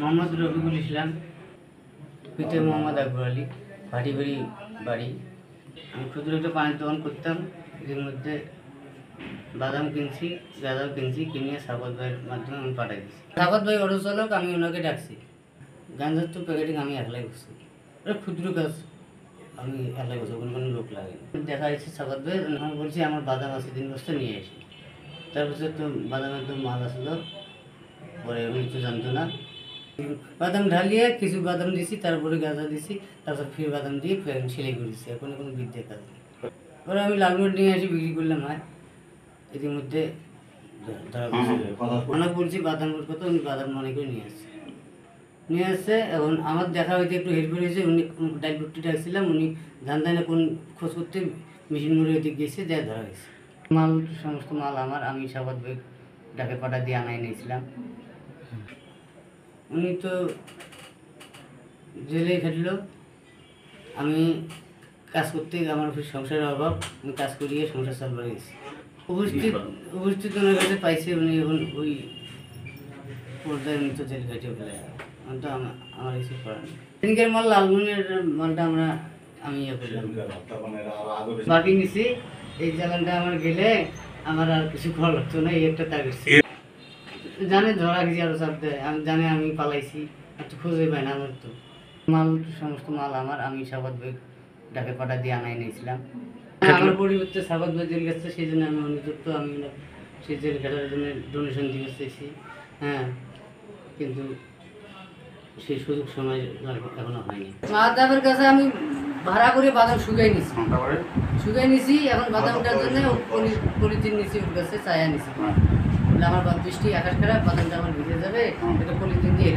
মোহাম্মদ রফিকুল ইসলাম, পিতা মোহাম্মদ আকবর আলী, ভাটিবাড়ি বাড়ি। আমি ক্ষুদ্র একটা পানির দোকান করতাম। এর মধ্যে বাদাম কিনছি, গাঁদাও কিনছি, কিনে সাগত ভাইয়ের মাধ্যমে আমি পাঠাই দিচ্ছি। সাগত ভাই অটো চালক, আমি ওনাকে ডাকছি। গাঁজার তো প্যাকেটিং আমি একলাই করছি। ওটা ক্ষুদ্র কাজ, আমি একলাই করছি, কোনো লোক লাগে। দেখা যাচ্ছে সাগত ভাই, আমি বলছি আমার বাদাম আছে 3 বস্তা নিয়ে আসি। তারপরে তো বাদামের তো মাল আসলো, পরে উনি তো জানতো না। বাদাম ঢালিয়ে কিছু বাদাম দিছি, তারপরে গাঁজা দিছি, তারপর ফির বাদাম দিয়ে সেলাই করেছি। এখন কোনো বিদ্যা কাজ নেই। পরে আমি লালমোট নিয়ে আসি, বিক্রি করলাম। হয় এর মধ্যে ধরা অনেক বলছি বাদামের কথা, উনি বাদাম মনে করে নিয়ে আসছে। এখন আমার দেখা হইতে একটু হেল্প হয়েছে। উনি ডাইভরটি ডাকছিলাম, উনি জানতেন না কোন খোঁজ করতে মেশিন মোড়ে ওইদিকে গেছে, দেয় ধরা হয়েছে। মাল সমস্ত মাল আমার, আমি সাবাদ বেগ ডাকে পাঠা দিয়ে আনাই নিয়েছিলাম। উনি তো জেলে খেটলো, আমি কাজ করতে, আমার সংসারের অভাব, আমি কাজ করিয়ে সংসার চালবার গেছি। উপস্থিত ওনার কাছে পাইছে, উনি এখন ওই পর্দায় উনি তো জেল খেটে ফেলে। তো আমার কিছু করার নেই। সেদিনকার মাল লালমনির মালটা আমি ইয়ে করলাম, বাকি নিছি। এই জ্বালানটা আমার গেলে আমার আর কিছু করা লাগতো না। এই একটা তাগিদ জানে ধরা গেছি, আরো চাপ দেয়। আমি জানে আমি পালাইছি, আর তো খুঁজে পাই না। আমার তো মাল সমস্ত মাল আমার, আমি সাবাদ বেগ ডাকে পাঠা দিয়ে আনাই নিয়েছিলাম। আমার পরিবর্তে সাবাদ বেগ জেল গেছে, সেই জন্য আমি অনুযুক্ত। আমি সেই জেল ঘাটার জন্য ডোনেশন দিয়ে চেয়েছি। হ্যাঁ, কিন্তু সেই সুযোগ সময় এখনো হয়নি। মাদাবের কাছে আমি ভাড়া করে বাদাম শুকাই নিছি। এখন বাদামটার জন্য পলিথিন নিছি, ওর কাছে চায়া নিছি। আমার বৃষ্টি আকাশ খারাপ, বাদামটা আমার ভিজে যাবে, এটা পলিথিন দিয়ে